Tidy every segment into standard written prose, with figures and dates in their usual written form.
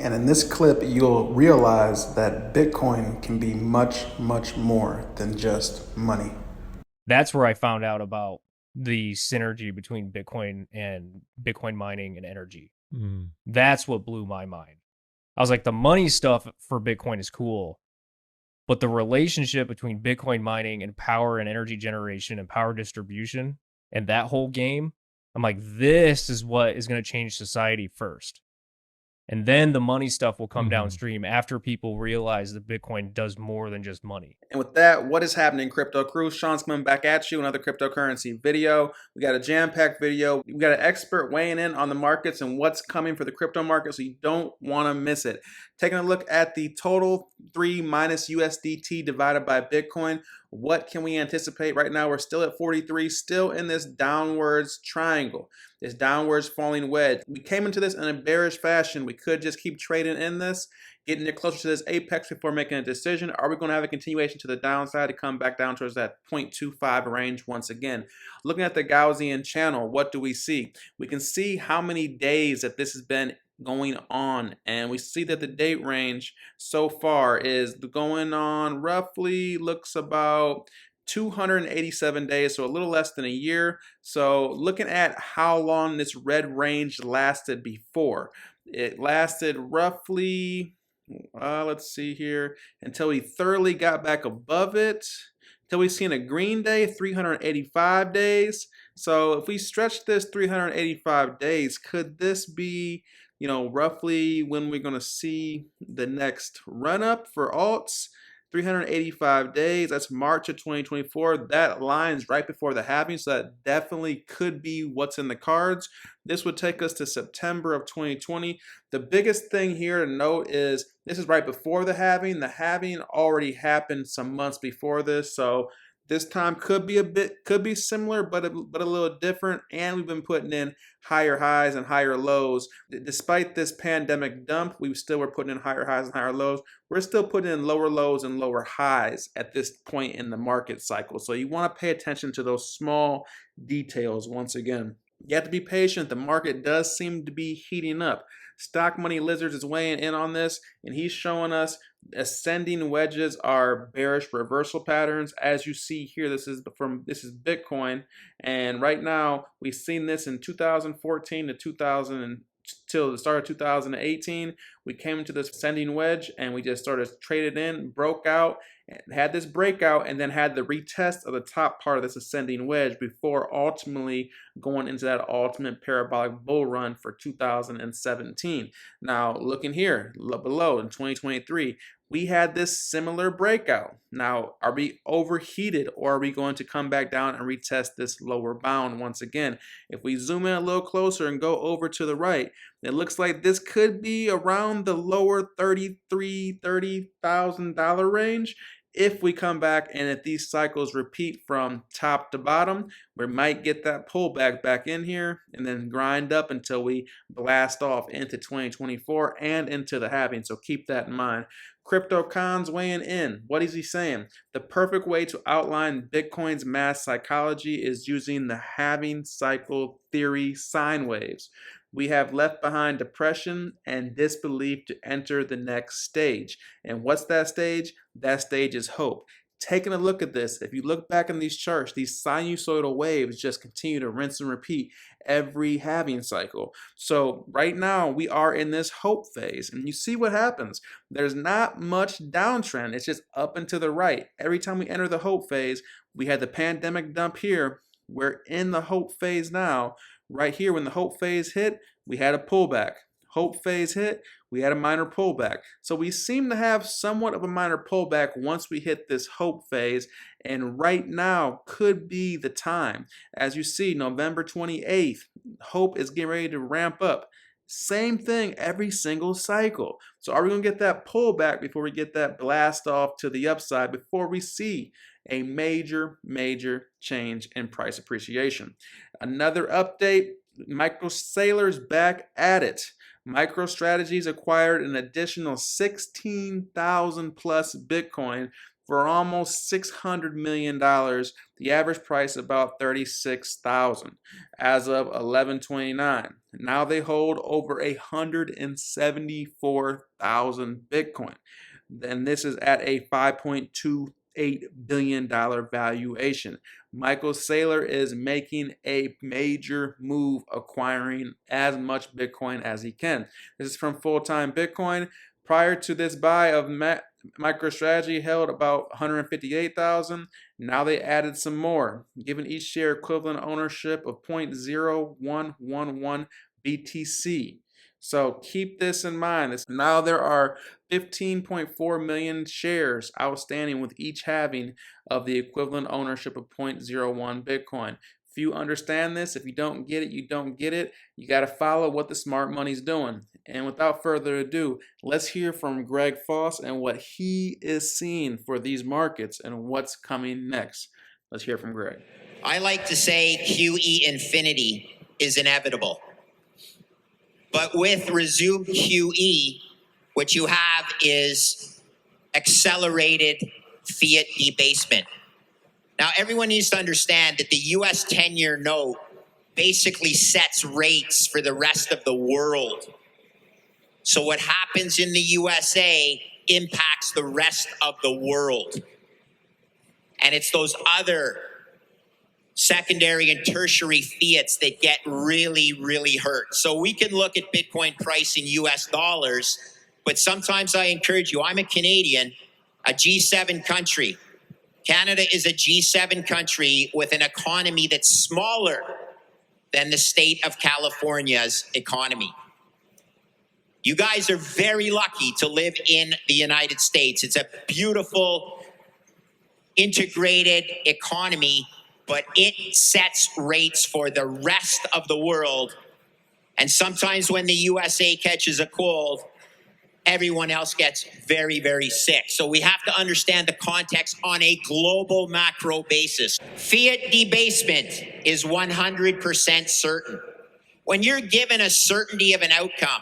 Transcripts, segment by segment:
And in this clip, you'll realize that Bitcoin can be much, much more than just money. That's where I found out about the synergy between Bitcoin and Bitcoin mining and energy. Mm. That's what blew my mind. I was like, the money stuff for Bitcoin is cool, but the relationship between Bitcoin mining and power and energy generation and power distribution and that whole game, I'm like, this is what is going to change society first. And then the money stuff will come downstream after people realize that Bitcoin does more than just money. And with that, what is happening, Crypto Crew? Sean's coming back at you, another cryptocurrency video. We got a jam-packed video. We got an expert weighing in on the markets and what's coming for the crypto market, so you don't want to miss it. Taking a look at the total 3 minus USDT divided by Bitcoin. What can we anticipate? Right now, we're still at 43, still in this downwards triangle, this downwards falling wedge. We came into this in a bearish fashion. We could just keep trading in this, getting it closer to this apex before making a decision. Are we going to have a continuation to the downside to come back down towards that 0.25 range once again? Looking at the Gaussian channel, what do we see? We can see how many days that this has been going on, and we see that the date range so far is going on roughly, looks about 287 days, so a little less than a year. So looking at how long this red range lasted before, it lasted roughly, let's see here, until we thoroughly got back above it, until we've seen a green day, 385 days. So if we stretch this 385 days, could this be, you know, roughly when we're going to see the next run up for alts? 385 days, that's March of 2024. That aligns right before the halving, so that definitely could be what's in the cards. This would take us to September of 2020. The biggest thing here to note is this is right before the halving. The halving already happened some months before this, so this time could be similar, but a little different. And we've been putting in higher highs and higher lows. Despite this pandemic dump, we still were putting in higher highs and higher lows. We're still putting in lower lows and lower highs at this point in the market cycle. So you want to pay attention to those small details once again. You have to be patient. The market does seem to be heating up. Stock Money Lizards is weighing in on this, and he's showing us ascending wedges are bearish reversal patterns. As you see here, this is Bitcoin, and right now we've seen this in 2014 to 2000 till the start of 2018. We came into this ascending wedge and we just started traded in, broke out, had this breakout, and then had the retest of the top part of this ascending wedge before ultimately going into that ultimate parabolic bull run for 2017. Now looking here below in 2023, we had this similar breakout. Now, are we overheated, or are we going to come back down and retest this lower bound once again? If we zoom in a little closer and go over to the right, it looks like this could be around the lower $30,000 range. If we come back and if these cycles repeat from top to bottom, we might get that pullback back in here and then grind up until we blast off into 2024 and into the halving. So keep that in mind. Crypto Cons weighing in. What is he saying? The perfect way to outline Bitcoin's mass psychology is using the halving cycle theory sine waves. We have left behind depression and disbelief to enter the next stage. And what's that stage? That stage is hope. Taking a look at this, if you look back in these charts, these sinusoidal waves just continue to rinse and repeat every halving cycle. So right now we are in this hope phase, and you see what happens. There's not much downtrend. It's just up and to the right. Every time we enter the hope phase, we had the pandemic dump here. We're in the hope phase now. Right here, when the hope phase hit, we had a pullback. Hope phase hit, we had a minor pullback. So we seem to have somewhat of a minor pullback once we hit this hope phase, and right now could be the time. As you see, November 28th, hope is getting ready to ramp up. Same thing every single cycle. So are we going to get that pullback before we get that blast off to the upside, before we see a major change in price appreciation? Another update, Micro Sailor's back at it. MicroStrategies acquired an additional 16,000 plus Bitcoin for almost $600 million. The average price about $36,000 as of 11/29. Now they hold over 174,000 Bitcoin. And this is at a $5.28 billion valuation. Michael Saylor is making a major move, acquiring as much Bitcoin as he can. This is from Full-Time Bitcoin. Prior to this buy of MicroStrategy held about 158,000. Now they added some more, giving each share equivalent ownership of 0.0111 BTC. So keep this in mind. Now there are 15.4 million shares outstanding, with each having of the equivalent ownership of 0.01 Bitcoin. If you understand this, if you don't get it, you don't get it. You got to follow what the smart money's doing. And without further ado, let's hear from Greg Foss and what he is seeing for these markets and what's coming next. Let's hear from Greg. I like to say QE infinity is inevitable. But with resumed QE, what you have is accelerated fiat debasement. Now, everyone needs to understand that the US 10-year note basically sets rates for the rest of the world. So what happens in the USA impacts the rest of the world. And it's those other secondary and tertiary fiats that get really, really hurt. So we can look at Bitcoin price in US dollars, but sometimes I encourage you, I'm a Canadian, a G7 country. Canada is a G7 country with an economy that's smaller than the state of California's economy. You guys are very lucky to live in the United States. It's a beautiful, integrated economy, but it sets rates for the rest of the world. And sometimes when the USA catches a cold, everyone else gets very, very sick. So we have to understand the context on a global macro basis. Fiat debasement is 100% certain. When you're given a certainty of an outcome,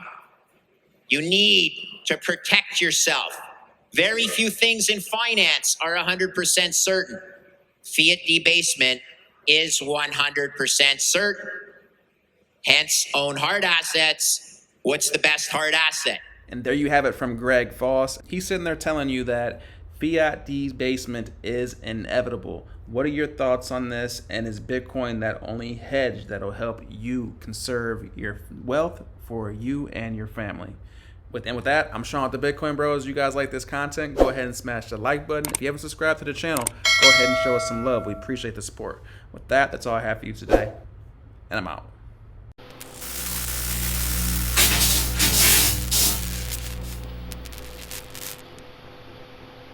you need to protect yourself. Very few things in finance are 100% certain. Fiat debasement is 100% certain. Hence, own hard assets. What's the best hard asset? And there you have it from Greg Foss. He's sitting there telling you that fiat debasement is inevitable. What are your thoughts on this? And is Bitcoin that only hedge that'll help you conserve your wealth for you and your family? With that, I'm Sean with the Bitcoin Bros. You guys like this content, go ahead and smash the like button. If you haven't subscribed to the channel, go ahead and show us some love. We appreciate the support. With that, that's all I have for you today, and I'm out.